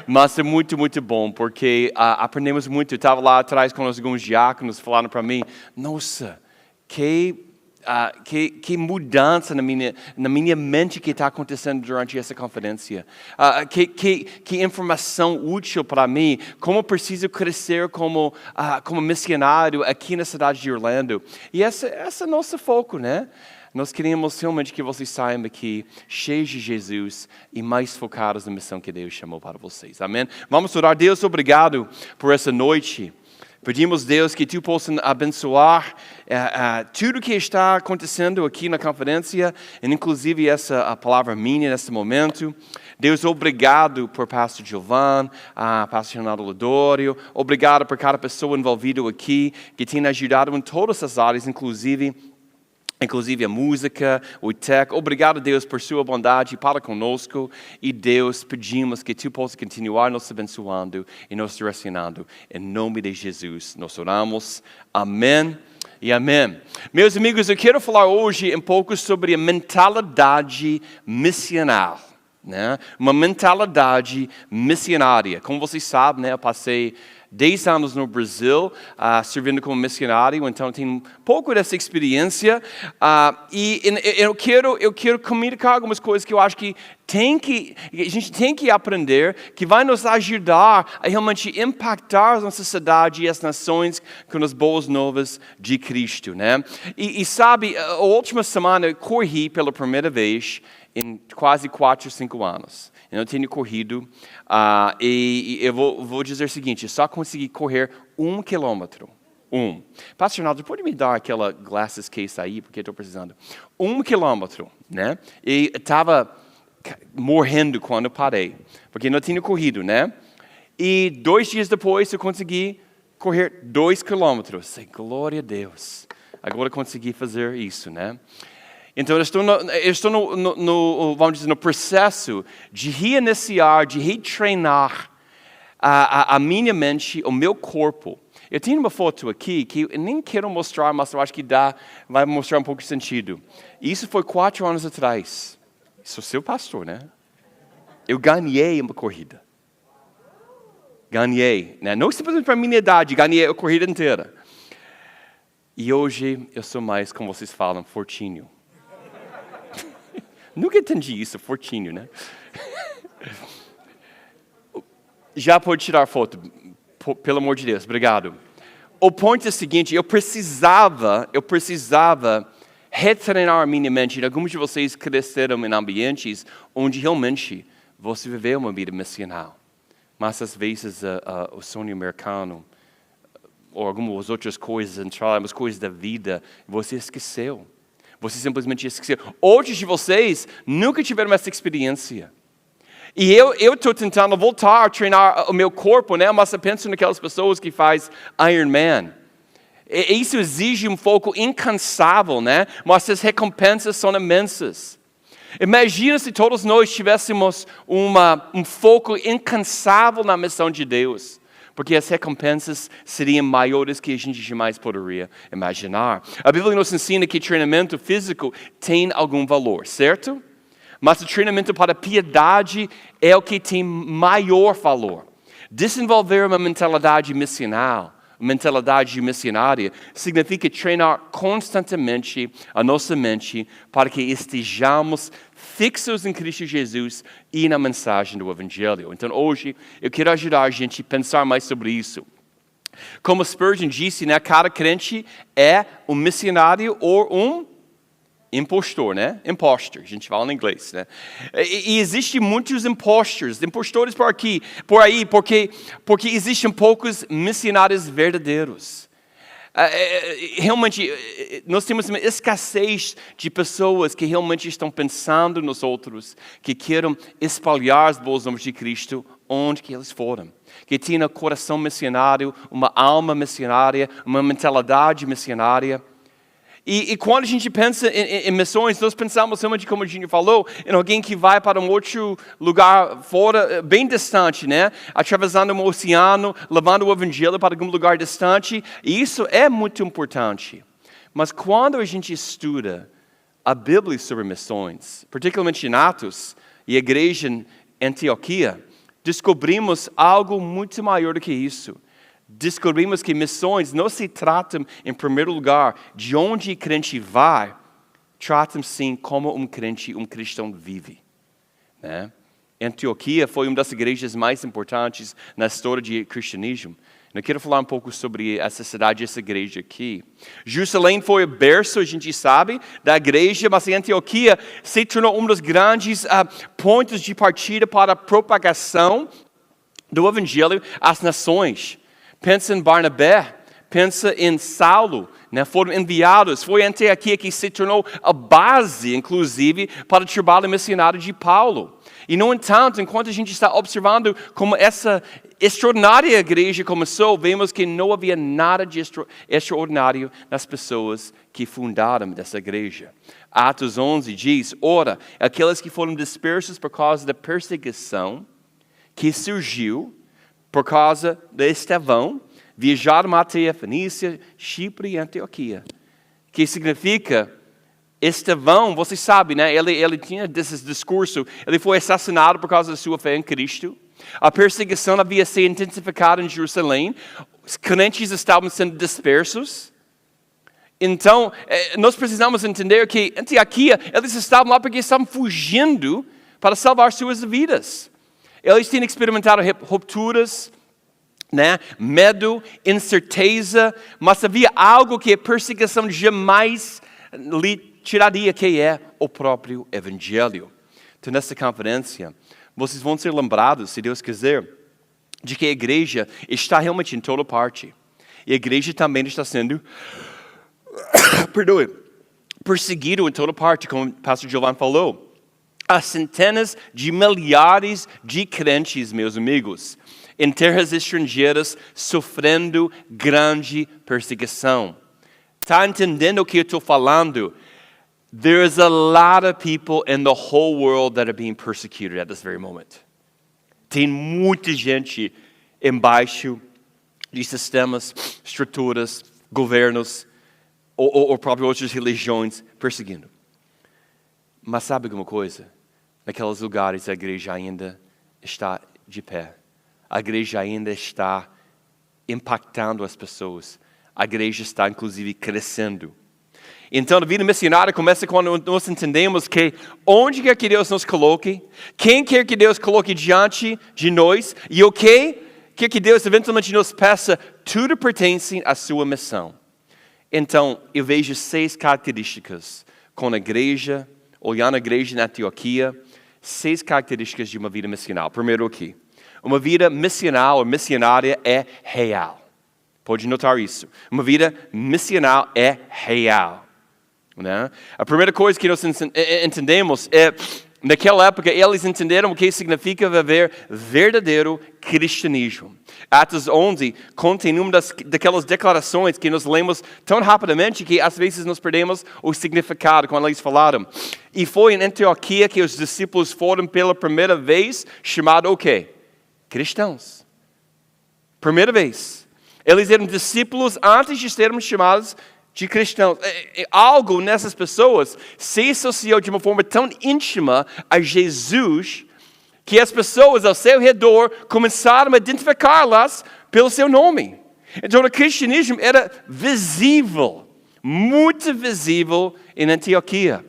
Mas é muito, muito bom, porque aprendemos muito. Eu estava lá atrás com alguns diáconos falando para mim, nossa, que mudança na minha mente que está acontecendo durante essa conferência. Que informação útil para mim. Como preciso crescer como missionário aqui na cidade de Orlando. E esse é o nosso foco, né? Nós queremos realmente que vocês saiam aqui cheios de Jesus e mais focados na missão que Deus chamou para vocês. Amém? Vamos orar. Deus, obrigado por essa noite. Pedimos, Deus, que Tu possa abençoar tudo que está acontecendo aqui na conferência, inclusive a palavra minha nesse momento. Deus, obrigado por Pastor Gilvan, Pastor Renato Ladório. Obrigado por cada pessoa envolvida aqui, que tem ajudado em todas as áreas, inclusive a música, o tech. Obrigado, Deus, por sua bondade para conosco. E, Deus, pedimos que Tu possa continuar nos abençoando e nos direcionando. Em nome de Jesus, nós oramos. Amém e amém. Meus amigos, eu quero falar hoje um pouco sobre a mentalidade missional. Né? Uma mentalidade missionária. Como vocês sabem, né, eu passei 10 anos no Brasil, servindo como missionário, então tenho um pouco dessa experiência. E eu quero comunicar algumas coisas que eu acho que a gente tem que aprender, que vai nos ajudar a realmente impactar a nossa sociedade e as nações com as boas novas de Cristo. Né? E sabe, a última semana eu corri pela primeira vez em quase 4 ou 5 anos. Eu não tenho corrido, e eu vou dizer o seguinte, eu só consegui correr 1 quilômetro. Pastor Ronaldo, pode me dar aquela glasses case aí, porque eu estou precisando. 1 quilômetro, né? E eu estava morrendo quando eu parei, porque não tinha corrido, né? E 2 dias depois eu consegui correr 2 quilômetros. Glória a Deus. Agora eu consegui fazer isso, né? Então, eu estou vamos dizer, no processo de reiniciar, de retreinar a minha mente, o meu corpo. Eu tenho uma foto aqui que eu nem quero mostrar, mas eu acho que vai mostrar um pouco de sentido. Isso foi 4 anos atrás. Sou seu pastor, né? Eu ganhei uma corrida. Ganhei, né? Não simplesmente para a minha idade, ganhei a corrida inteira. E hoje eu sou mais, como vocês falam, fortinho. Nunca entendi isso, fortinho, né? Já pode tirar foto, pelo amor de Deus, obrigado. O ponto é o seguinte, eu precisava retreinar a minha mente. Alguns de vocês cresceram em ambientes onde realmente você viveu uma vida missional. Mas às vezes o sonho americano, ou algumas outras coisas entraram, as coisas da vida, você esqueceu. Você simplesmente esqueceu. Outros de vocês nunca tiveram essa experiência. E eu estou tentando voltar a treinar o meu corpo, né? Mas eu penso naquelas pessoas que fazem Ironman. Isso exige um foco incansável, né? Mas as recompensas são imensas. Imagina se todos nós tivéssemos um foco incansável na missão de Deus. Porque as recompensas seriam maiores que a gente jamais poderia imaginar. A Bíblia nos ensina que treinamento físico tem algum valor, certo? Mas o treinamento para a piedade é o que tem maior valor. Desenvolver uma mentalidade missional, mentalidade missionária, significa treinar constantemente a nossa mente para que estejamos fixos em Cristo Jesus e na mensagem do Evangelho. Então hoje eu quero ajudar a gente a pensar mais sobre isso. Como Spurgeon disse, né, cada crente é um missionário ou um impostor, né? Impostor, a gente fala em inglês, né? E existem muitos impostores por aí, porque existem poucos missionários verdadeiros. Realmente, nós temos uma escassez de pessoas que realmente estão pensando nos outros, que queiram espalhar as boas novas de Cristo onde que eles forem. Que tenham um coração missionário, uma alma missionária, uma mentalidade missionária. E quando a gente pensa em missões, nós pensamos realmente, como a gente falou, em alguém que vai para um outro lugar fora, bem distante, né? Atravessando um oceano, levando o evangelho para algum lugar distante. E isso é muito importante. Mas quando a gente estuda a Bíblia sobre missões, particularmente em Atos e a igreja em Antioquia, descobrimos algo muito maior do que isso. Descobrimos que missões não se tratam, em primeiro lugar, de onde o crente vai, tratam sim como um crente, um cristão vive. Né? Antioquia foi uma das igrejas mais importantes na história do cristianismo. Eu quero falar um pouco sobre essa cidade, essa igreja aqui. Jerusalém foi o berço, a gente sabe, da igreja, mas Antioquia se tornou um dos grandes pontos de partida para a propagação do evangelho às nações. Pensa em Barnabé, pensa em Saulo, né? Foram enviados. Foi Antioquia que se tornou a base, inclusive, para o trabalho missionário de Paulo. E, no entanto, enquanto a gente está observando como essa extraordinária igreja começou, vemos que não havia nada de extraordinário nas pessoas que fundaram essa igreja. Atos 11 diz, ora, aqueles que foram dispersos por causa da perseguição que surgiu por causa de Estevão, viajaram até a Fenícia, Chipre e Antioquia. Que significa, Estevão, você sabe, né? Ele tinha esse discurso, ele foi assassinado por causa da sua fé em Cristo. A perseguição havia se intensificado em Jerusalém, os crentes estavam sendo dispersos. Então, nós precisamos entender que Antioquia, eles estavam lá porque estavam fugindo para salvar suas vidas. Eles tinham experimentado rupturas, né? Medo, incerteza, mas havia algo que a perseguição jamais lhe tiraria, que é o próprio Evangelho. Então, nesta conferência, vocês vão ser lembrados, se Deus quiser, de que a igreja está realmente em toda parte. E a igreja também está sendo perseguida em toda parte, como o pastor Giovanni falou. Há centenas de milhares de crentes, meus amigos, em terras estrangeiras, sofrendo grande perseguição. Está entendendo o que eu estou falando? There's a lot of people in the whole world that are being persecuted at this very moment. Tem muita gente embaixo de sistemas, estruturas, governos, ou próprias outras religiões perseguindo. Mas sabe alguma coisa? Naqueles lugares a igreja ainda está de pé. A igreja ainda está impactando as pessoas. A igreja está, inclusive, crescendo. Então, a vida missionária começa quando nós entendemos que onde quer que Deus nos coloque, quem quer que Deus coloque diante de nós, e o que quer que Deus eventualmente nos peça, tudo pertence à sua missão. Então, eu vejo 6 características com a igreja, olhando a igreja na Antioquia, 6 características de uma vida missional. Primeiro aqui, uma vida missional ou missionária é real. Pode notar isso. Uma vida missional é real. Né? A primeira coisa que nós entendemos é, naquela época, eles entenderam o que significa viver verdadeiro cristianismo. Atos 11 contém uma daquelas declarações que nós lemos tão rapidamente que às vezes nós perdemos o significado quando eles falaram. E foi em Antioquia que os discípulos foram pela primeira vez chamados o quê? Cristãos. Primeira vez. Eles eram discípulos antes de serem chamados de cristãos. Algo nessas pessoas se associou de uma forma tão íntima a Jesus que as pessoas ao seu redor começaram a identificá-las pelo seu nome. Então o cristianismo era visível, muito visível em Antioquia.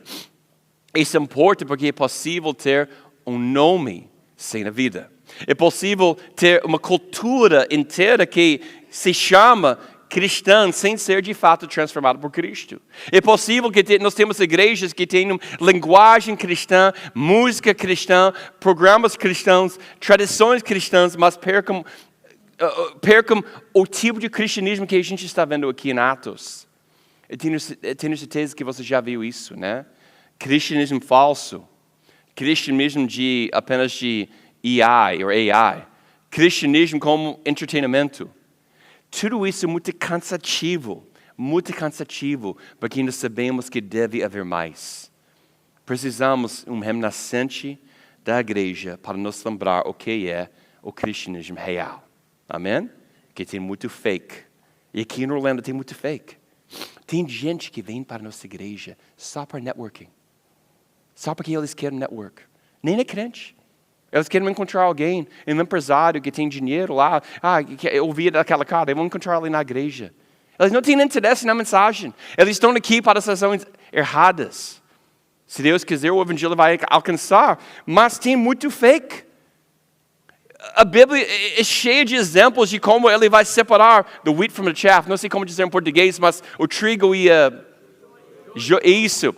Isso importa porque é possível ter um nome sem a vida. É possível ter uma cultura inteira que se chama cristã sem ser de fato transformado por Cristo. É possível que nós temos igrejas que tenham linguagem cristã, música cristã, programas cristãos, tradições cristãs, mas percam o tipo de cristianismo que a gente está vendo aqui em Atos. Eu tenho certeza que você já viu isso, né? Cristianismo falso, cristianismo apenas de AI ou AI, cristianismo como entretenimento. Tudo isso é muito cansativo, porque nós sabemos que deve haver mais. Precisamos um remanescente da igreja para nos lembrar o que é o cristianismo real. Amém? Que tem muito fake. E aqui em Orlando tem muito fake. Tem gente que vem para a nossa igreja só para networking. Só porque eles querem network. Nem é crente. Elas querem encontrar alguém, um empresário que tem dinheiro lá, que ouvir daquela cara, vão encontrar ali na igreja. Elas não têm interesse na mensagem. Eles estão aqui para as razões erradas. Se Deus quiser, o evangelho vai alcançar, mas tem muito fake. A Bíblia é cheia de exemplos de como ele vai separar the wheat from the chaff. Não sei como dizer em português, mas o trigo e isso.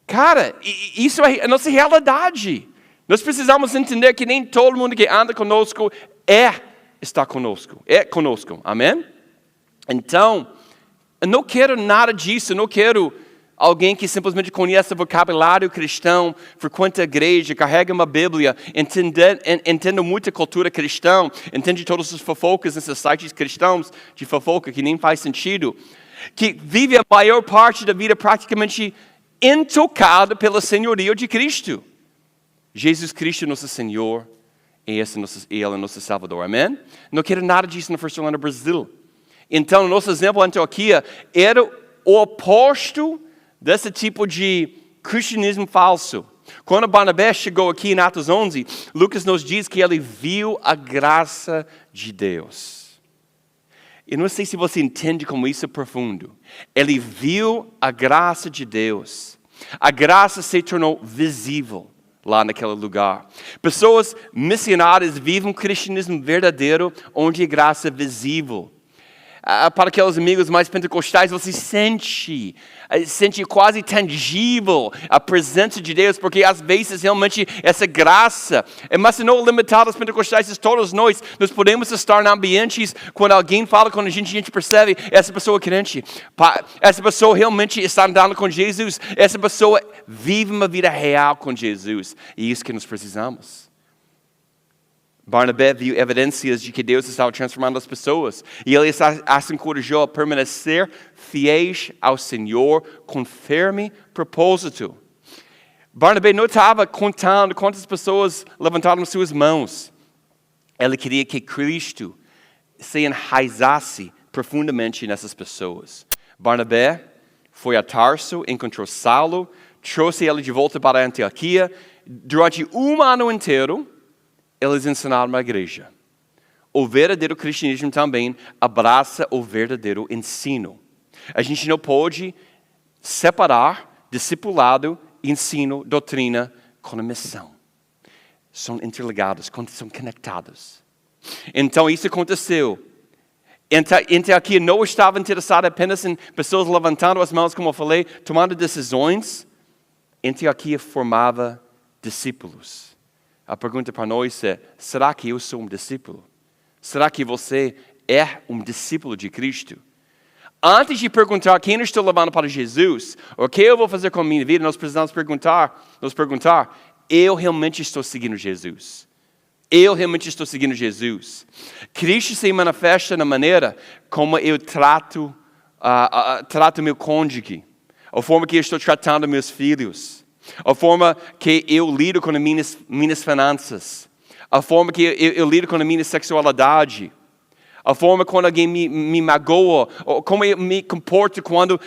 Cara, isso é a nossa realidade. Nós precisamos entender que nem todo mundo que anda conosco está conosco. É conosco. Amém? Então, eu não quero nada disso. Eu não quero alguém que simplesmente conhece o vocabulário cristão, frequenta a igreja, carrega uma Bíblia, entende muita cultura cristã, entende todas as fofocas nesses sites cristãos de fofoca que nem faz sentido, que vive a maior parte da vida praticamente intocado pela senhoria de Cristo. Jesus Cristo é nosso Senhor e Ele é nosso Salvador. Amém? Não quero nada disso na First Orlando Brasil. Então, o nosso exemplo, Antioquia, era o oposto desse tipo de cristianismo falso. Quando Barnabé chegou aqui em Atos 11, Lucas nos diz que ele viu a graça de Deus. Eu não sei se você entende como isso é profundo. Ele viu a graça de Deus. A graça se tornou visível lá naquele lugar. Pessoas missionárias vivem um cristianismo verdadeiro, onde a graça é visível. Para aqueles amigos mais pentecostais, você sente quase tangível a presença de Deus, porque às vezes realmente essa graça, mas não limitada aos pentecostais, todos nós podemos estar em ambientes quando alguém fala com a gente percebe, essa pessoa é crente, essa pessoa realmente está andando com Jesus, essa pessoa vive uma vida real com Jesus, e é isso que nós precisamos. Barnabé viu evidências de que Deus estava transformando as pessoas. E ele as encorajou a permanecer fiéis ao Senhor com firme propósito. Barnabé não estava contando quantas pessoas levantaram suas mãos. Ele queria que Cristo se enraizasse profundamente nessas pessoas. Barnabé foi a Tarso, encontrou Saulo, trouxe ele de volta para Antioquia. Durante um ano inteiro, eles ensinaram a igreja. O verdadeiro cristianismo também abraça o verdadeiro ensino. A gente não pode separar discipulado, ensino, doutrina com a missão. São interligados, são conectados. Então isso aconteceu. Antioquia não estava interessada apenas em pessoas levantando as mãos, como eu falei, tomando decisões. Antioquia formava discípulos. A pergunta para nós é, será que eu sou um discípulo? Será que você é um discípulo de Cristo? Antes de perguntar quem eu estou levando para Jesus, ou o que eu vou fazer com a minha vida, nós precisamos nos perguntar, eu realmente estou seguindo Jesus? Eu realmente estou seguindo Jesus? Cristo se manifesta na maneira como eu trato meu cônjuge, a forma que eu estou tratando meus filhos, a forma que eu lido com as minhas finanças, a forma que eu lido com a minha sexualidade, a forma quando alguém me magoa, ou como eu me comporto quando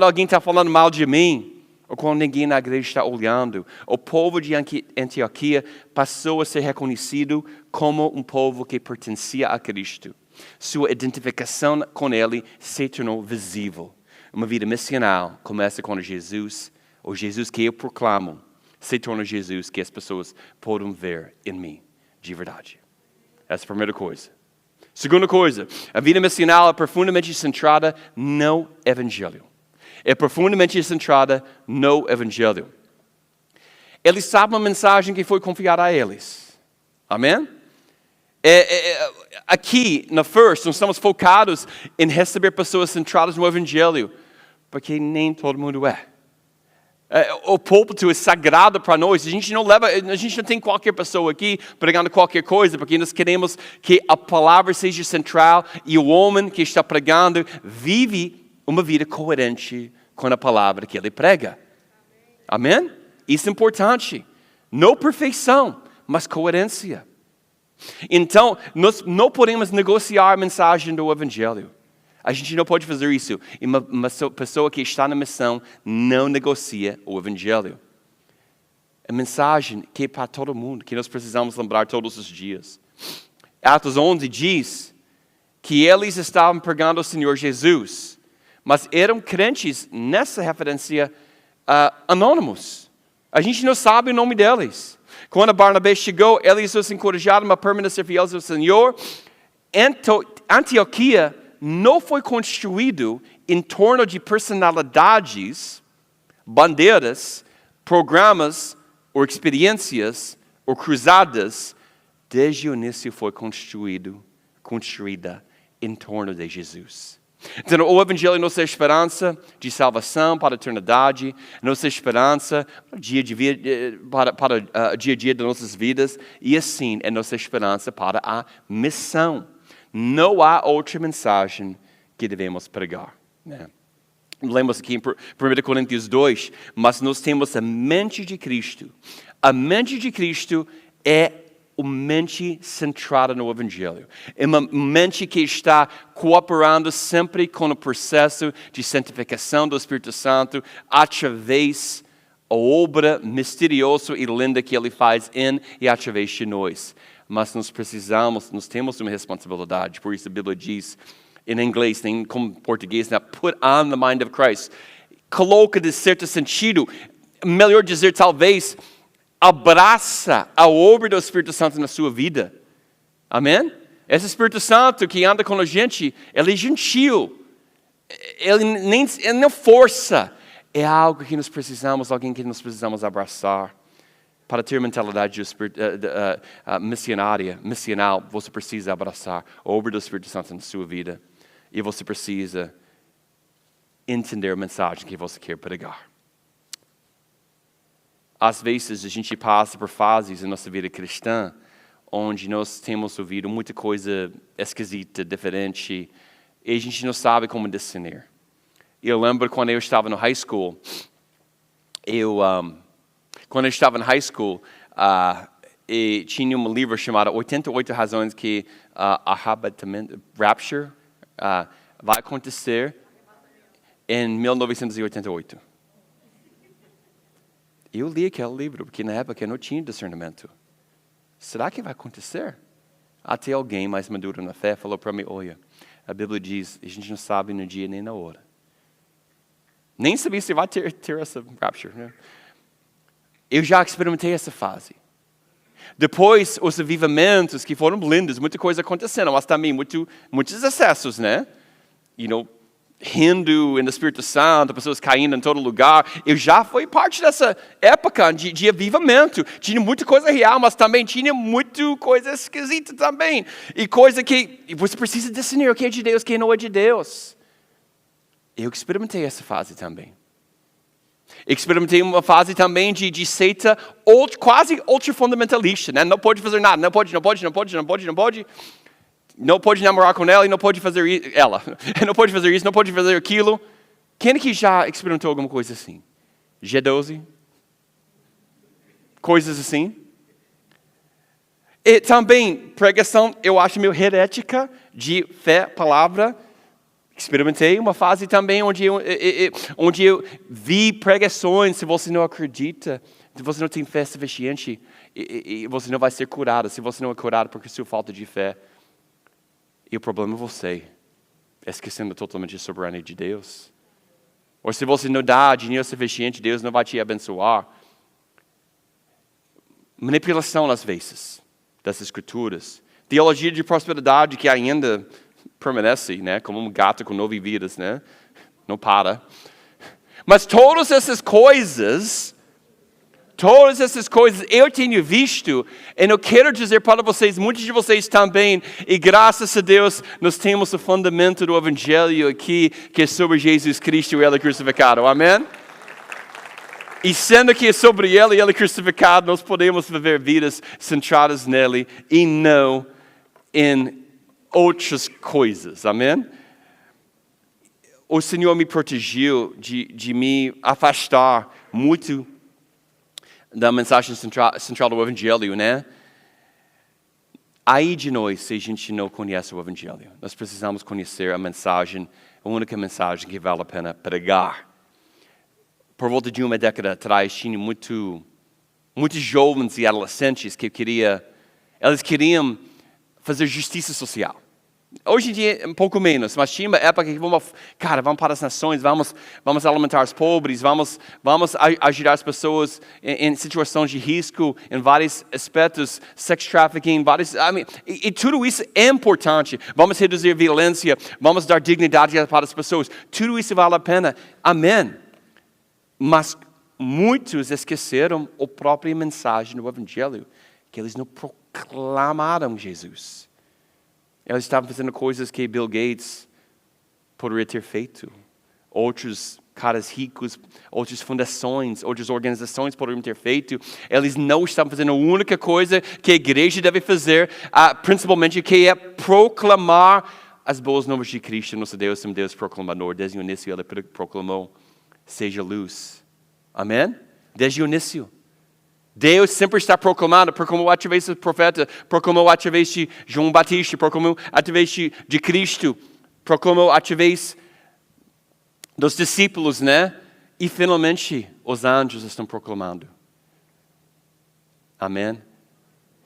alguém está falando mal de mim, ou quando ninguém na igreja está olhando. O povo de Antioquia passou a ser reconhecido como um povo que pertencia a Cristo. Sua identificação com Ele se tornou visível. Uma vida missional começa quando Jesus, o Jesus que eu proclamo, se torna Jesus que as pessoas podem ver em mim, de verdade. Essa é a primeira coisa. Segunda coisa, a vida missional é profundamente centrada no Evangelho. É profundamente centrada no Evangelho. Eles sabem a mensagem que foi confiada a eles. Amém? Aqui, na First, nós estamos focados em receber pessoas centradas no Evangelho, porque nem todo mundo é. O púlpito é sagrado para nós. A gente não tem qualquer pessoa aqui pregando qualquer coisa, porque nós queremos que a palavra seja central e o homem que está pregando vive uma vida coerente com a palavra que ele prega. Amém? Isso é importante. Não perfeição, mas coerência. Então, nós não podemos negociar a mensagem do Evangelho. A gente não pode fazer isso. E uma pessoa que está na missão não negocia o Evangelho. A mensagem que é para todo mundo, que nós precisamos lembrar todos os dias. Atos 11 diz que eles estavam pregando o Senhor Jesus, mas eram crentes nessa referência anônimos. A gente não sabe o nome deles. Quando Barnabé chegou, eles os encorajaram a permanecer fiéis ao Senhor. Antioquia não foi construído em torno de personalidades, bandeiras, programas ou experiências ou cruzadas. Desde o início foi construída em torno de Jesus. Então, o Evangelho é nossa esperança de salvação para a eternidade, nossa esperança para o dia a dia das nossas vidas, e assim é nossa esperança para a missão. Não há outra mensagem que devemos pregar. Né? Lemos aqui em 1 Coríntios 2, mas nós temos a mente de Cristo. A mente de Cristo é uma mente centrada no Evangelho. É uma mente que está cooperando sempre com o processo de santificação do Espírito Santo através da obra misteriosa e linda que Ele faz em e através de nós. Mas nós temos uma responsabilidade. Por isso a Bíblia diz, em inglês, nem como português, né? Put on the mind of Christ. Coloca de certo sentido, melhor dizer talvez, abraça a obra do Espírito Santo na sua vida. Amém? Esse Espírito Santo que anda com a gente, ele é gentil. Ele não força. É algo que nós precisamos, alguém que nós precisamos abraçar. Para ter mentalidade missional, você precisa abraçar a obra do Espírito Santo na sua vida. E você precisa entender a mensagem que você quer pregar. Às vezes a gente passa por fases na nossa vida cristã onde nós temos ouvido muita coisa esquisita, diferente, e a gente não sabe como discernir. Eu lembro quando eu estava no high school, e tinha um livro chamado 88 Razões que Rapture vai acontecer em 1988. Eu li aquele livro, porque na época eu não tinha discernimento. Será que vai acontecer? Até alguém mais maduro na fé falou para mim, olha, a Bíblia diz, a gente não sabe no dia nem na hora. Nem sabia se vai ter essa rapture. Né? Eu já experimentei essa fase. Depois, os avivamentos que foram lindos, muita coisa acontecendo, mas também muitos excessos, né? Rindo no Espírito Santo, pessoas caindo em todo lugar. Eu já fui parte dessa época de avivamento. Tinha muita coisa real, mas também tinha muita coisa esquisita também. E coisa que você precisa discernir o que é de Deus, o que não é de Deus. Eu experimentei essa fase também. Experimentei uma fase também de seita quase ultrafundamentalista, né? Não pode fazer nada, não pode. Não pode namorar com ela e não pode fazer ela. Não pode fazer isso, não pode fazer aquilo. Quem aqui já experimentou alguma coisa assim? G12? Coisas assim? E também, pregação, eu acho meio herética de fé, palavra. Experimentei uma fase também onde eu vi pregações, se você não acredita, se você não tem fé suficiente, e você não vai ser curado. Se você não é curado porque sua falta de fé. E o problema é você, esquecendo totalmente a soberania de Deus. Ou se você não dá dinheiro suficiente, Deus não vai te abençoar. Manipulação às vezes das escrituras. Teologia de prosperidade que ainda permanece, né? Como um gato com 9 vidas, né? Não para. Mas todas essas coisas eu tenho visto, e eu quero dizer para vocês, muitos de vocês também, e graças a Deus, nós temos o fundamento do Evangelho aqui, que é sobre Jesus Cristo e Ele crucificado, amém? E sendo que é sobre Ele e Ele crucificado, nós podemos viver vidas centradas nele, e não em outras coisas, amém? O Senhor me protegeu de me afastar muito da mensagem central do Evangelho, né? Aí de nós, se a gente não conhece o Evangelho. Nós precisamos conhecer a mensagem, a única mensagem que vale a pena pregar. Por volta de uma década atrás, tinha muito muitos jovens e adolescentes que eles queriam fazer justiça social. Hoje em dia, um pouco menos, mas tinha uma época que vamos para as nações, vamos alimentar os pobres, vamos ajudar as pessoas em situações de risco, em vários aspectos, sex trafficking, e tudo isso é importante. Vamos reduzir a violência, vamos dar dignidade para as pessoas. Tudo isso vale a pena. Amém. Mas muitos esqueceram a própria mensagem do Evangelho, que eles não proclamaram Jesus. Eles estavam fazendo coisas que Bill Gates poderia ter feito. Outros caras ricos, outras fundações, outras organizações poderiam ter feito. Eles não estavam fazendo a única coisa que a igreja deve fazer, principalmente, que é proclamar as boas novas de Cristo. Nosso Deus é um Deus proclamador. Desde o início ele proclamou, seja luz. Amém? Desde o início. Deus sempre está proclamou através do profeta, proclamou através de João Batista, proclamou através de Cristo, proclamou através dos discípulos, né? E finalmente os anjos estão proclamando. Amém?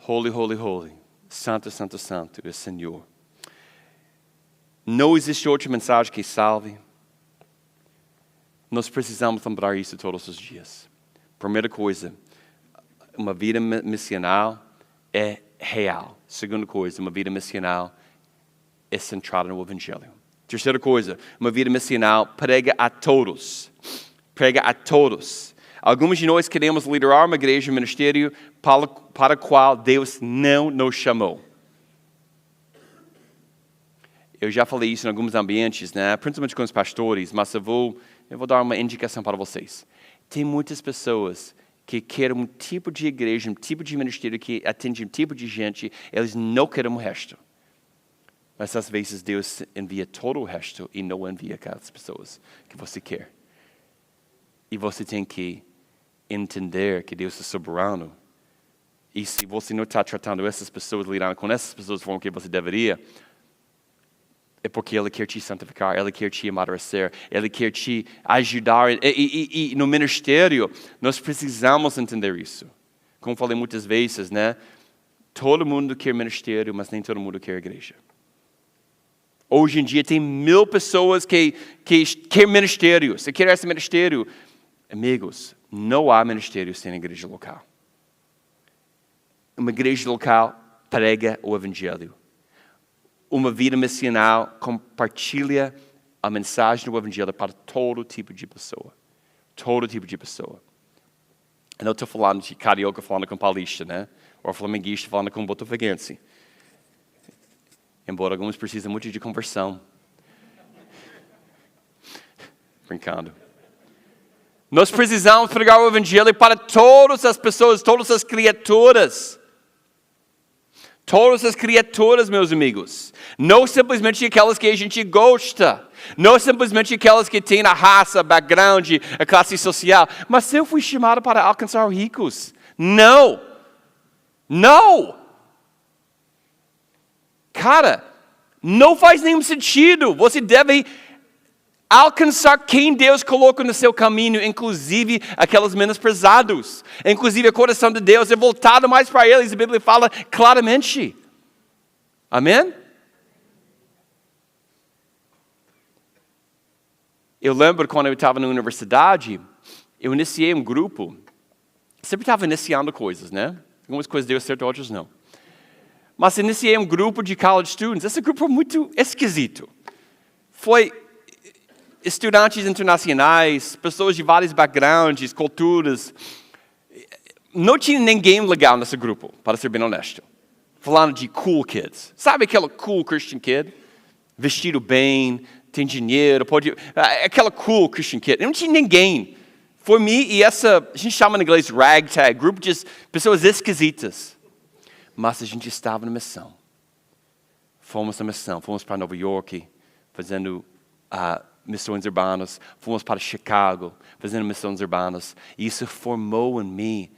Holy, holy, holy. Santo, santo, santo é o Senhor. Não existe outra mensagem que salve. Nós precisamos lembrar isso todos os dias. Primeira coisa, uma vida missional é real. Segunda coisa, uma vida missional é centrada no Evangelho. Terceira coisa, uma vida missional prega a todos. Prega a todos. Alguns de nós queremos liderar uma igreja, um ministério para o qual Deus não nos chamou. Eu já falei isso em alguns ambientes, né? Principalmente com os pastores, mas eu vou dar uma indicação para vocês. Tem muitas pessoas que querem um tipo de igreja, um tipo de ministério que atende um tipo de gente, eles não querem o resto. Mas às vezes Deus envia todo o resto e não envia aquelas pessoas que você quer. E você tem que entender que Deus é soberano. E se você não está tratando essas pessoas, lidando com essas pessoas da forma que você deveria, é porque Ele quer te santificar, Ele quer te amadurecer, Ele quer te ajudar. E no ministério, nós precisamos entender isso. Como falei muitas vezes, né? Todo mundo quer ministério, mas nem todo mundo quer igreja. Hoje em dia tem 1000 pessoas que querem ministério. Você quer esse ministério? Amigos, não há ministério sem igreja local. Uma igreja local prega o Evangelho. Uma vida missional compartilha a mensagem do Evangelho para todo tipo de pessoa. Todo tipo de pessoa. Eu não estou falando de carioca falando com paulista, né? Ou flamenguista falando com botafoguense. Embora alguns precisem muito de conversão. Brincando. Nós precisamos pregar o Evangelho para todas as pessoas, todas as criaturas. Todas as criaturas, meus amigos. Não simplesmente aquelas que a gente gosta. Não simplesmente aquelas que têm a raça, background, a classe social. Mas eu fui chamado para alcançar os ricos. Não. Não. Cara, não faz nenhum sentido. Você deve alcançar quem Deus coloca no seu caminho, inclusive aqueles menosprezados. Inclusive o coração de Deus é voltado mais para eles. A Bíblia fala claramente. Amém? Eu lembro quando eu estava na universidade, eu iniciei um grupo. Sempre estava iniciando coisas, né? Algumas coisas deu certo, outras não. Mas iniciei um grupo de college students. Esse grupo foi muito esquisito. Foi estudantes internacionais, pessoas de vários backgrounds, culturas. Não tinha ninguém legal nesse grupo, para ser bem honesto. Falando de cool kids. Sabe aquela cool Christian kid? Vestido bem, tem dinheiro, aquela cool Christian kid. Não tinha ninguém. Foi mim e a gente chama em inglês ragtag, grupo de pessoas esquisitas. Mas a gente estava na missão. Fomos na missão, fomos para Nova York, fazendo missões urbanas, fomos para Chicago, fazendo missões urbanas. E isso formou em mim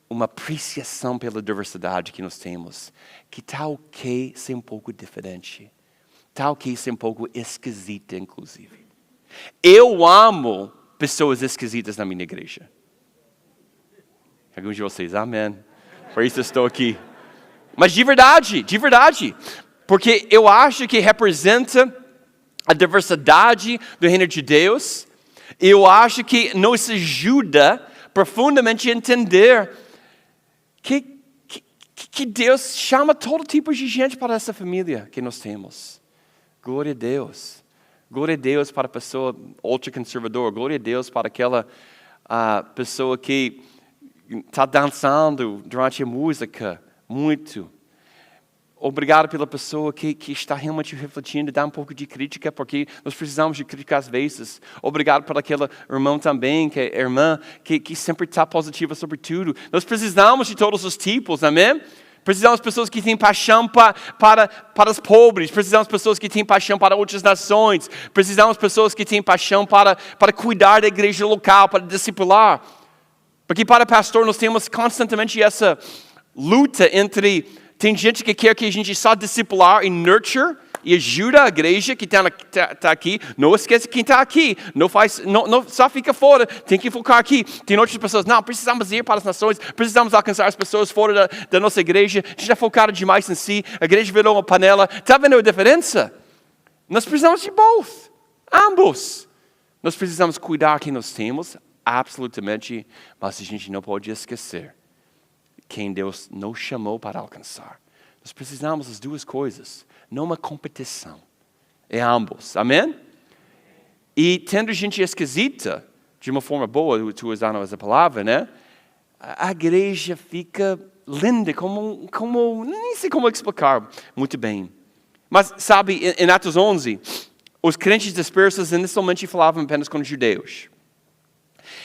uma apreciação pela diversidade que nós temos. Que tal que ser um pouco diferente. Tal que ser um pouco esquisita, inclusive. Eu amo pessoas esquisitas na minha igreja. Alguns de vocês, amém. Por isso eu estou aqui. Mas de verdade, porque eu acho que representa a diversidade do reino de Deus. Eu acho que nos ajuda profundamente a entender que Deus chama todo tipo de gente para essa família que nós temos. Glória a Deus. Glória a Deus para a pessoa ultraconservadora. Glória a Deus para aquela pessoa que está dançando durante a música muito. Obrigado pela pessoa que está realmente refletindo, dá um pouco de crítica, porque nós precisamos de crítica às vezes. Obrigado por aquele irmão também, que é irmã, que sempre está positiva sobre tudo. Nós precisamos de todos os tipos, amém? Precisamos de pessoas que têm paixão para os pobres. Precisamos de pessoas que têm paixão para outras nações. Precisamos de pessoas que têm paixão para cuidar da igreja local, para discipular. Porque para pastor nós temos constantemente essa luta entre... Tem gente que quer que a gente só discipular e nurture e ajuda a igreja que está aqui. Não esquece quem está aqui. Não só fica fora. Tem que focar aqui. Tem outras pessoas. Não, precisamos ir para as nações. Precisamos alcançar as pessoas fora da nossa igreja. A gente está focado demais em si. A igreja virou uma panela. Está vendo a diferença? Nós precisamos de both. Ambos. Nós precisamos cuidar quem nós temos. Absolutamente. Mas a gente não pode esquecer quem Deus nos chamou para alcançar. Nós precisamos das duas coisas, não uma competição. É ambos, amém? E tendo gente esquisita, de uma forma boa, tu usando essa palavra, né? A igreja fica linda, como nem sei como explicar muito bem. Mas sabe, em Atos 11, os crentes dispersos inicialmente falavam apenas com os judeus.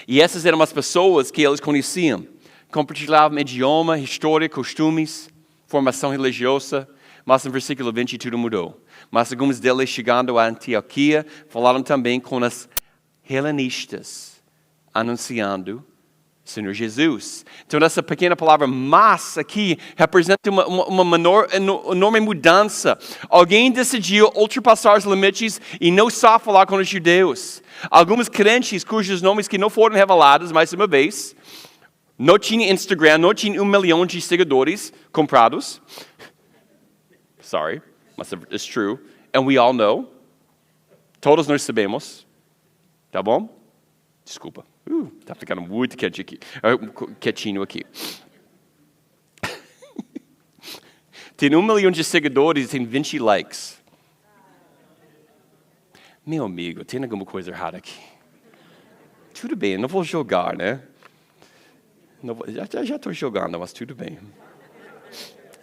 E essas eram as pessoas que eles conheciam. Compartilhavam idioma, história, costumes, formação religiosa, mas no versículo 20 tudo mudou. Mas alguns deles chegando a Antioquia, falaram também com as helenistas, anunciando o Senhor Jesus. Então essa pequena palavra mas aqui representa uma enorme mudança. Alguém decidiu ultrapassar os limites e não só falar com os judeus. Alguns crentes cujos nomes que não foram revelados, mais uma vez, não tinha Instagram, não tinha 1 milhão de seguidores comprados. Sorry, mas it's true. And we all know. Todos nós sabemos. Tá bom? Desculpa. Tá ficando muito quietinho aqui. Tem 1 milhão de seguidores e tem 20 likes. Meu amigo, tem alguma coisa errada aqui. Tudo bem, não vou jogar, né? Já estou jogando, mas tudo bem.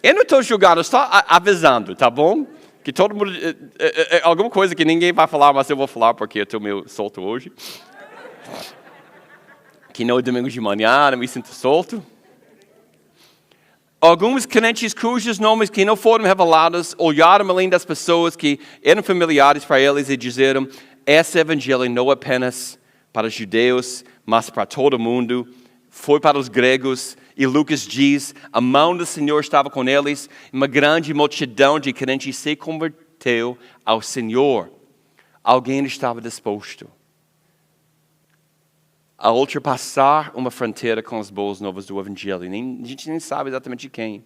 Eu não estou jogando, estou avisando, tá bom? Que todo mundo... alguma coisa que ninguém vai falar, mas eu vou falar porque eu estou meio solto hoje. Que não é domingo de manhã, eu me sinto solto. Alguns crentes cujos nomes que não foram revelados olharam além das pessoas que eram familiares para eles e disseram: esse evangelho não é apenas para os judeus, mas para todo mundo. Foi para os gregos, e Lucas diz, a mão do Senhor estava com eles, e uma grande multidão de crentes se converteu ao Senhor. Alguém estava disposto a ultrapassar uma fronteira com as boas novas do Evangelho. A gente nem sabe exatamente quem.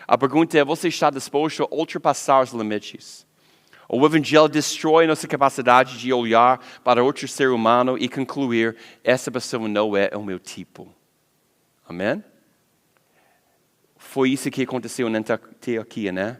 A pergunta é, você está disposto a ultrapassar os limites? O Evangelho destrói nossa capacidade de olhar para outro ser humano e concluir, essa pessoa não é o meu tipo. Amém? Foi isso que aconteceu na Antioquia, né?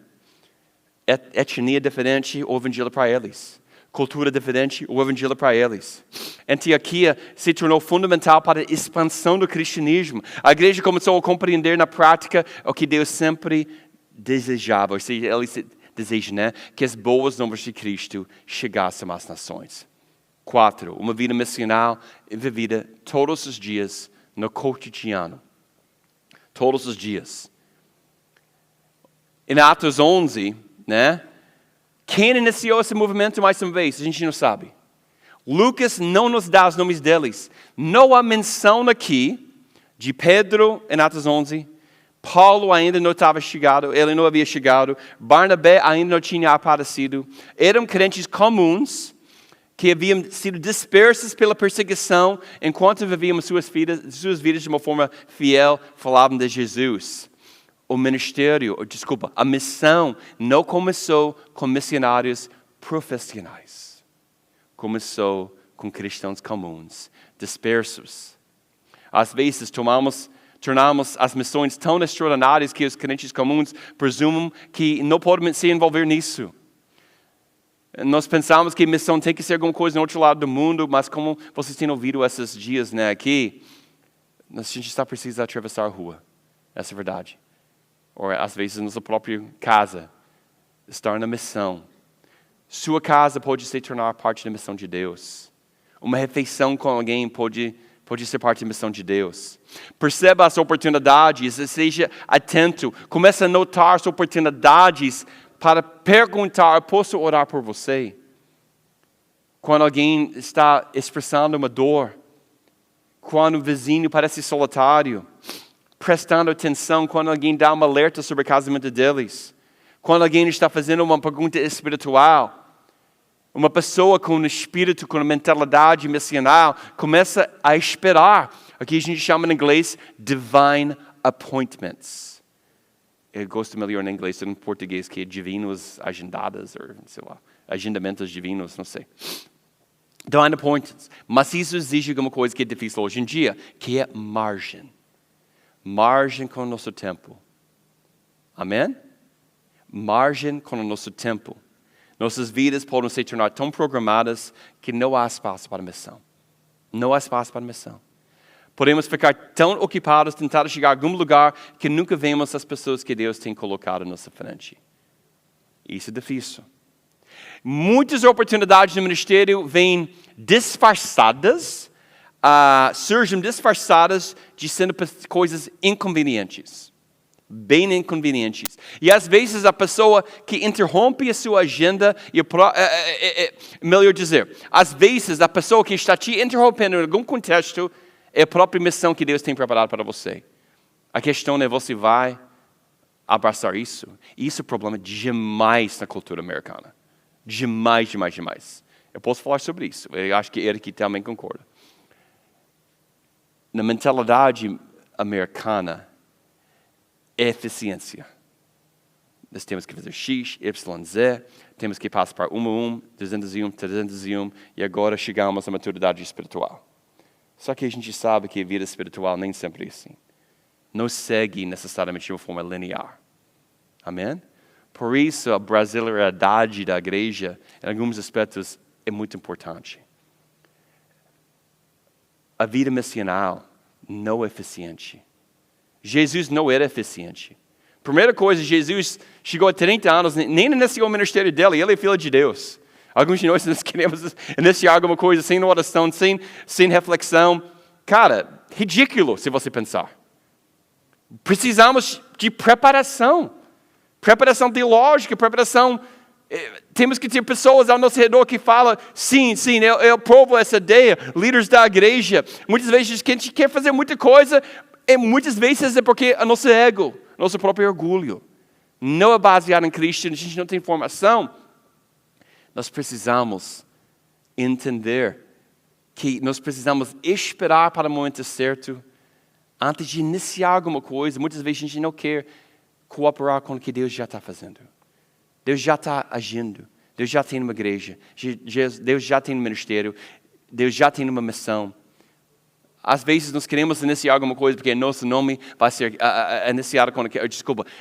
Etnia diferente, o evangelho para eles. Cultura diferente, o evangelho para eles. Antioquia se tornou fundamental para a expansão do cristianismo. A igreja começou a compreender na prática o que Deus sempre desejava. Ou seja, ele deseja, né? Que as boas novas de Cristo chegassem às nações. 4. Uma vida missional vivida todos os dias no cotidiano. Todos os dias. Em Atos 11, né? Quem iniciou esse movimento mais uma vez? A gente não sabe. Lucas não nos dá os nomes deles. Não há menção aqui de Pedro em Atos 11. Paulo ainda não estava chegado, ele não havia chegado. Barnabé ainda não tinha aparecido. Eram crentes comuns que haviam sido dispersos pela perseguição, enquanto viviam suas vidas de uma forma fiel, falavam de Jesus. A missão não começou com missionários profissionais. Começou com cristãos comuns, dispersos. Às vezes, tornamos as missões tão extraordinárias que os crentes comuns presumem que não podem se envolver nisso. Nós pensamos que missão tem que ser alguma coisa no outro lado do mundo, mas como vocês têm ouvido esses dias, né, aqui, a gente está precisando atravessar a rua. Essa é a verdade. Ou às vezes nossa própria casa, estar na missão. Sua casa pode se tornar parte da missão de Deus. Uma refeição com alguém pode ser parte da missão de Deus. Perceba as oportunidades, seja atento. Comece a notar as oportunidades para perguntar, posso orar por você? Quando alguém está expressando uma dor. Quando o vizinho parece solitário. Prestando atenção quando alguém dá um alerta sobre o casamento deles. Quando alguém está fazendo uma pergunta espiritual. Uma pessoa com um espírito, com uma mentalidade missional, começa a esperar. Aqui a gente chama em inglês divine appointments. Eu gosto melhor em inglês do que em português, que é divinos agendadas, ou sei lá, agendamentos divinos, não sei. Divine appointments. Mas isso exige alguma coisa que é difícil hoje em dia, que é margem. Margem com o nosso tempo. Amém? Margem com o nosso tempo. Nossas vidas podem se tornar tão programadas que não há espaço para a missão. Não há espaço para a missão. Podemos ficar tão ocupados, tentando chegar a algum lugar que nunca vemos as pessoas que Deus tem colocado à nossa frente. Isso é difícil. Muitas oportunidades no ministério vêm disfarçadas, surgem disfarçadas de sendo coisas inconvenientes. Bem inconvenientes. E às vezes a pessoa que interrompe a sua agenda, melhor dizer, às vezes a pessoa que está te interrompendo em algum contexto é a própria missão que Deus tem preparado para você. A questão é, você vai abraçar isso? E isso é um problema demais na cultura americana. Demais, demais, demais. Eu posso falar sobre isso. Eu acho que Eric também concorda. Na mentalidade americana, é eficiência. Nós temos que fazer X, Y, Z, temos que passar para 1, 201, 301, e agora chegamos à maturidade espiritual. Só que a gente sabe que a vida espiritual nem sempre é assim. Não segue necessariamente de uma forma linear. Amém? Por isso, a brasileiridade da igreja, em alguns aspectos, é muito importante. A vida missional não é eficiente. Jesus não era eficiente. Primeira coisa, Jesus chegou a 30 anos, nem iniciou o ministério dele, ele é filho de Deus. Alguns de nós queremos iniciar alguma coisa sem oração, sem reflexão. Cara, ridículo se você pensar. Precisamos de preparação. Preparação teológica, preparação. Temos que ter pessoas ao nosso redor que falam, sim, eu aprovo essa ideia. Líderes da igreja. Muitas vezes a gente quer fazer muita coisa, e muitas vezes é porque o nosso ego, nosso próprio orgulho, não é baseado em Cristo, a gente não tem formação. Nós precisamos entender que nós precisamos esperar para o momento certo, antes de iniciar alguma coisa. Muitas vezes a gente não quer cooperar com o que Deus já está fazendo. Deus já está agindo. Deus já tem uma igreja. Deus já tem um ministério. Deus já tem uma missão. Às vezes nós queremos iniciar alguma coisa porque nosso nome vai ser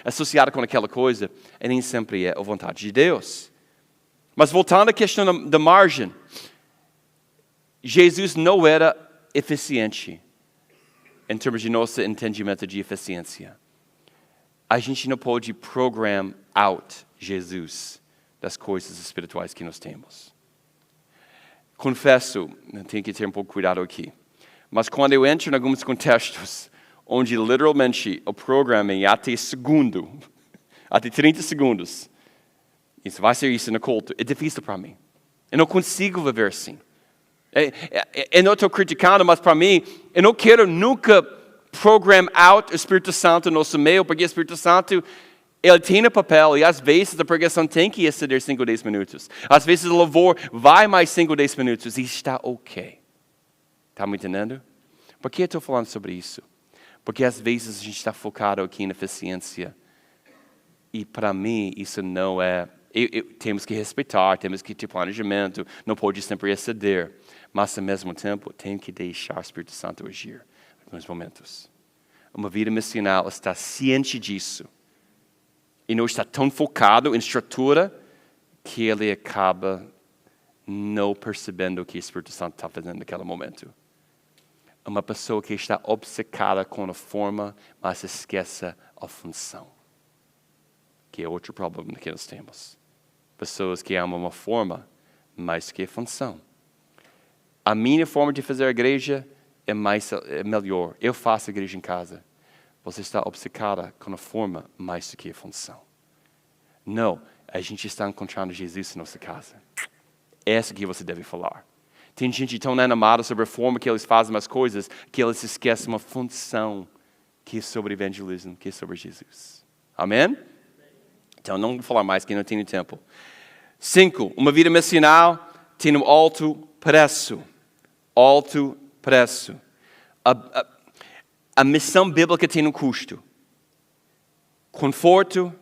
associado com aquela coisa. E nem sempre é a vontade de Deus. Mas voltando à questão da margem. Jesus não era eficiente em termos de nosso entendimento de eficiência. A gente não pode program out Jesus das coisas espirituais que nós temos. Confesso, tenho que ter um pouco de cuidado aqui. Mas quando eu entro em alguns contextos onde literalmente o programa é até 30 segundos, isso vai ser isso no culto, é difícil para mim. Eu não consigo viver assim. Eu não estou criticando, mas para mim, eu não quero nunca program out o Espírito Santo no nosso meio, porque o Espírito Santo Ele tem no papel, e às vezes a pregação tem que exceder 5 ou 10 minutos. Às vezes o louvor vai mais 5 ou 10 minutos, e está ok. Está me entendendo? Por que eu estou falando sobre isso? Porque às vezes a gente está focado aqui na eficiência. E para mim, isso não é... temos que respeitar, temos que ter planejamento, não pode sempre exceder. Mas, ao mesmo tempo, tem que deixar o Espírito Santo agir em alguns momentos. Uma vida missional está ciente disso. E não está tão focado em estrutura que ele acaba não percebendo o que o Espírito Santo está fazendo naquele momento. Uma pessoa que está obcecada com a forma, mas esquece a função. Que é outro problema que nós temos. Pessoas que amam uma forma, mais que a função. A minha forma de fazer a igreja é melhor. Eu faço a igreja em casa. Você está obcecada com a forma mais do que a função. Não, a gente está encontrando Jesus em nossa casa. Essa que você deve falar. Tem gente tão animada sobre a forma que eles fazem as coisas, que eles esquecem uma função que é sobre evangelismo, que é sobre Jesus. Amém? Então, não vou falar mais, que não tenho tempo. 5. Uma vida missional tem um alto preço. Alto preço. A missão bíblica tem um custo. Conforto.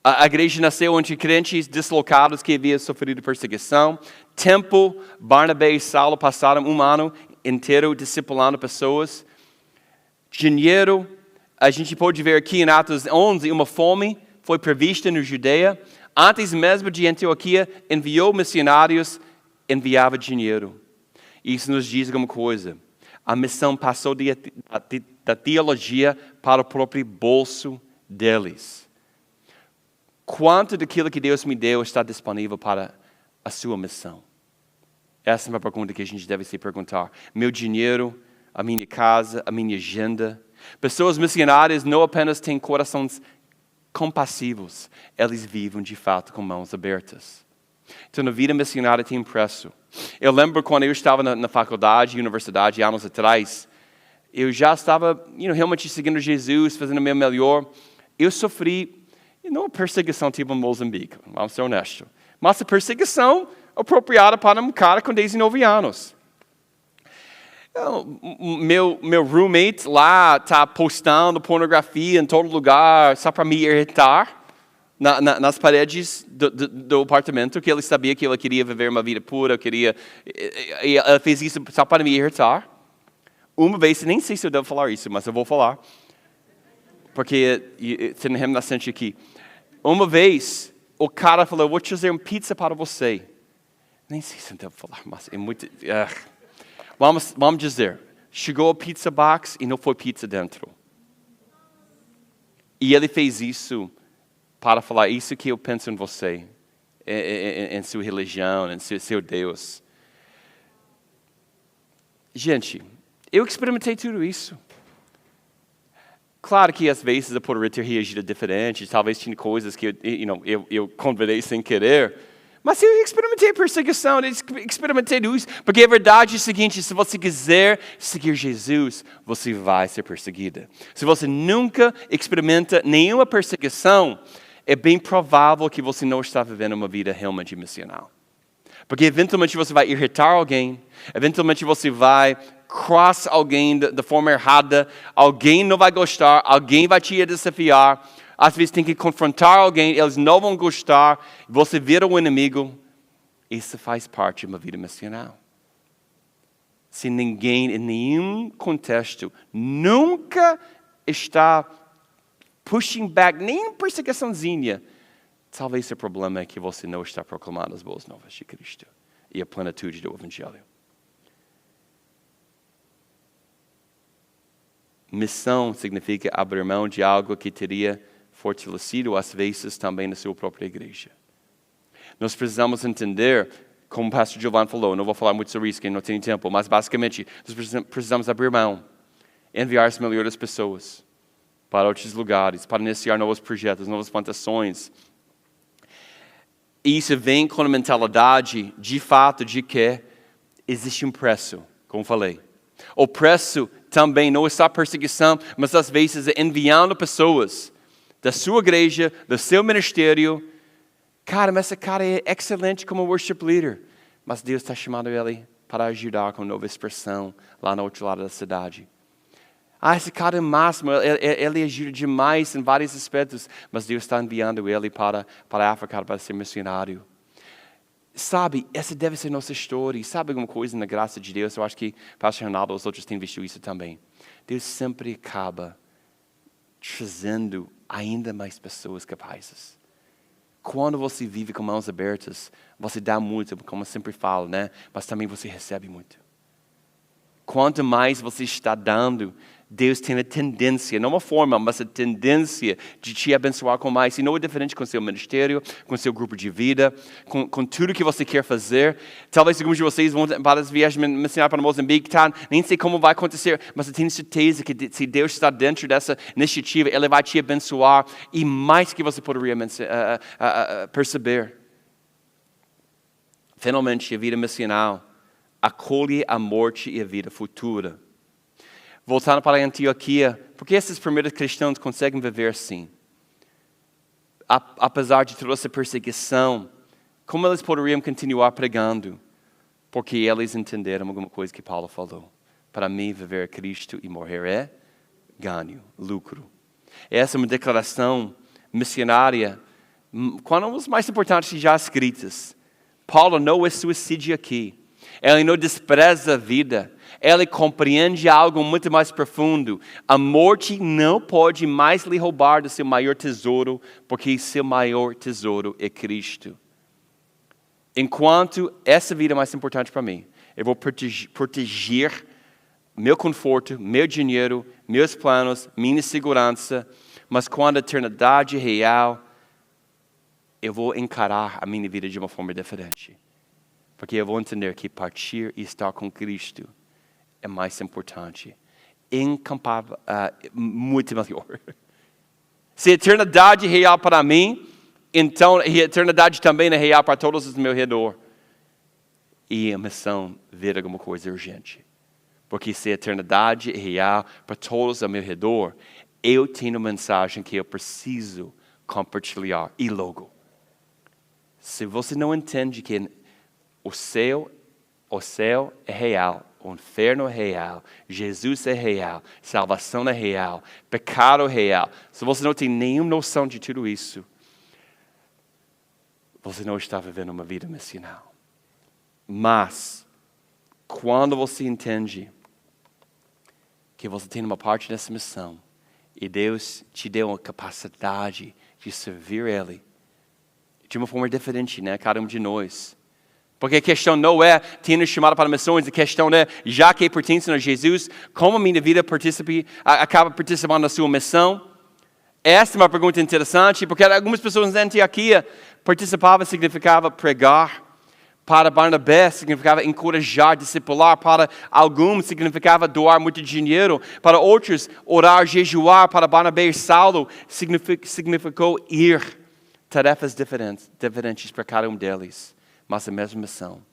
A igreja nasceu entre crentes deslocados que haviam sofrido perseguição. Tempo. Barnabé e Saulo passaram um ano inteiro discipulando pessoas. Dinheiro. A gente pode ver aqui em Atos 11 uma fome foi prevista na Judeia. Antes mesmo de Antioquia, enviou missionários, enviava dinheiro. Isso nos diz alguma coisa. A missão passou da teologia para o próprio bolso deles. Quanto daquilo que Deus me deu está disponível para a sua missão? Essa é uma pergunta que a gente deve se perguntar. Meu dinheiro, a minha casa, a minha agenda. Pessoas missionárias não apenas têm corações compassivos, eles vivem de fato com mãos abertas. Então, na vida missionária tem preço. Eu lembro quando eu estava na faculdade, universidade, anos atrás, eu já estava realmente seguindo Jesus, fazendo o meu melhor. Eu sofri, não uma perseguição tipo Moçambique, vamos ser honestos, mas a perseguição apropriada para um cara com 19 anos. Meu roommate lá está postando pornografia em todo lugar, só para me irritar, nas paredes do apartamento, que ele sabia que ele queria viver uma vida pura, e ele fez isso só para me irritar. Uma vez, nem sei se eu devo falar isso, mas eu vou falar, porque tem um remanescente aqui. Uma vez, o cara falou, eu vou trazer uma pizza para você. Nem sei se eu devo falar, mas é muito... Vamos dizer, chegou a pizza box e não foi pizza dentro. E ele fez isso para falar, isso que eu penso em você, em sua religião, em seu Deus. Gente, eu experimentei tudo isso. Claro que às vezes eu poderia ter reagido diferente, talvez tinha coisas que eu convidei sem querer. Mas eu experimentei perseguição, eu experimentei isso, porque a verdade é o seguinte, se você quiser seguir Jesus, você vai ser perseguida. Se você nunca experimenta nenhuma perseguição, é bem provável que você não está vivendo uma vida realmente missional. Porque eventualmente você vai irritar alguém, eventualmente você vai cross alguém da forma errada, alguém não vai gostar, alguém vai te desafiar. Às vezes tem que confrontar alguém, eles não vão gostar, você vira um inimigo. Isso faz parte de uma vida missional. Se ninguém, em nenhum contexto, nunca está pushing back, nem perseguiçãozinha, talvez o problema é que você não está proclamando as boas novas de Cristo e a plenitude do Evangelho. Missão significa abrir mão de algo que teria fortalecido às vezes também na sua própria igreja. Nós precisamos entender, como o pastor Giovanni falou, não vou falar muito sobre isso, que não tem tempo, mas basicamente nós precisamos abrir mão, enviar as melhores pessoas para outros lugares, para iniciar novos projetos, novas plantações. E isso vem com a mentalidade, de fato, de que existe um preço, como falei. O preço também não é só perseguição, mas às vezes é enviando pessoas da sua igreja, do seu ministério. Cara, mas esse cara é excelente como worship leader. Mas Deus está chamando ele para ajudar com nova expressão lá no outro lado da cidade. Esse cara é máximo, ele ajuda demais em vários aspectos, mas Deus está enviando ele para a África para ser missionário. Sabe, essa deve ser nossa história. Sabe alguma coisa na graça de Deus? Eu acho que o pastor Ronaldo e os outros têm visto isso também. Deus sempre acaba trazendo ainda mais pessoas capazes. Quando você vive com mãos abertas, você dá muito, como eu sempre falo, né? Mas também você recebe muito. Quanto mais você está dando, Deus tem a tendência, não uma forma, mas a tendência de te abençoar com mais. E não é diferente com seu ministério, com seu grupo de vida, com tudo que você quer fazer. Talvez alguns de vocês vão para as viagens missionárias para Moçambique, tá? Nem sei como vai acontecer, mas eu tenho certeza que se Deus está dentro dessa iniciativa, Ele vai te abençoar e mais que você poderia perceber. Finalmente, a vida missional acolhe a morte e a vida futura. Voltando para a Antioquia, por que esses primeiros cristãos conseguem viver assim? Apesar de toda essa perseguição, como eles poderiam continuar pregando? Porque eles entenderam alguma coisa que Paulo falou. Para mim, viver é Cristo e morrer é ganho, lucro. Essa é uma declaração missionária, uma das mais importantes já escritas. Paulo não é suicídio aqui. Ele não despreza a vida. Ele compreende algo muito mais profundo. A morte não pode mais lhe roubar do seu maior tesouro, porque seu maior tesouro é Cristo. Enquanto essa vida é mais importante para mim, eu vou proteger meu conforto, meu dinheiro, meus planos, minha segurança. Mas quando a eternidade é real, eu vou encarar a minha vida de uma forma diferente. Porque eu vou entender que partir e estar com Cristo é mais importante. Incomparável, muito melhor. Se a eternidade é real para mim, então a eternidade também é real para todos os meus redor. E a missão ver alguma coisa urgente. Porque se a eternidade é real para todos ao meu redor, eu tenho uma mensagem que eu preciso compartilhar. E logo, se você não entende que o céu é real, o inferno é real, Jesus é real, salvação é real, pecado é real. Se você não tem nenhuma noção de tudo isso, você não está vivendo uma vida missional. Mas, quando você entende que você tem uma parte dessa missão, e Deus te deu a capacidade de servir Ele, de uma forma diferente, né? Cada um de nós. Porque a questão não é tendo chamado para missões, a questão é, já que pertence a Jesus, como a minha vida acaba participando da sua missão? Essa é uma pergunta interessante, porque algumas pessoas na Antioquia participavam, significava pregar. Para Barnabé significava encorajar, discipular. Para alguns significava doar muito dinheiro. Para outros, orar, jejuar. Para Barnabé e Saulo significou ir. Tarefas diferentes para cada um deles, mas a mesma missão.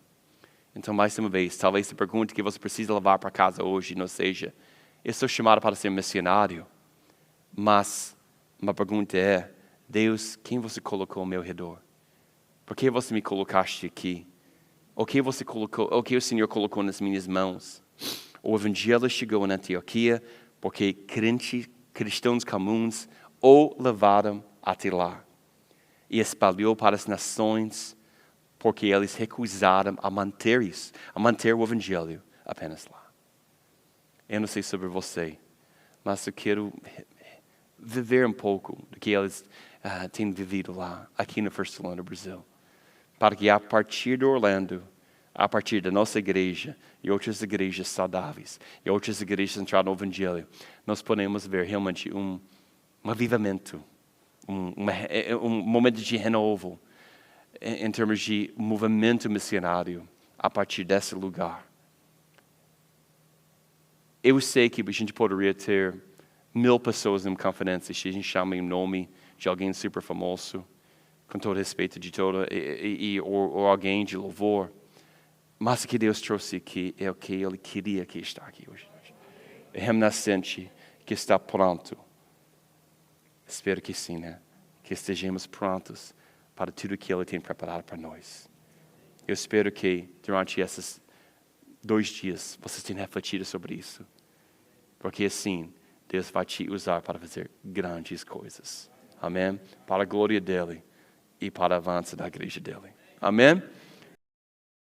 Então, mais uma vez, talvez a pergunta que você precisa levar para casa hoje não seja: eu sou chamado para ser missionário, mas uma pergunta é: Deus, quem você colocou ao meu redor? Por que você me colocaste aqui? O que o Senhor colocou nas minhas mãos? O Evangelho chegou na Antioquia porque cristãos comuns o levaram até lá. E espalhou para as nações, porque eles recusaram a manter o Evangelho apenas lá. Eu não sei sobre você, mas eu quero viver um pouco do que eles têm vivido lá, aqui no First Salon, no Brasil. Para que a partir de Orlando, a partir da nossa igreja e outras igrejas saudáveis, e outras igrejas centradas no Evangelho, nós podemos ver realmente um avivamento, um momento de renovo em termos de movimento missionário a partir desse lugar. Eu sei que a gente poderia ter 1000 pessoas em conferência se a gente chama em nome de alguém super famoso, com todo respeito de todo, ou alguém de louvor. Mas o que Deus trouxe aqui é o que Ele queria que está aqui hoje. É remanescente que está pronto. Espero que sim, né? Que estejamos prontos para tudo que Ele tem preparado para nós. Eu espero que durante esses 2 dias vocês tenham refletido sobre isso. Porque assim, Deus vai te usar para fazer grandes coisas. Amém? Para a glória dEle e para o avanço da igreja dEle. Amém?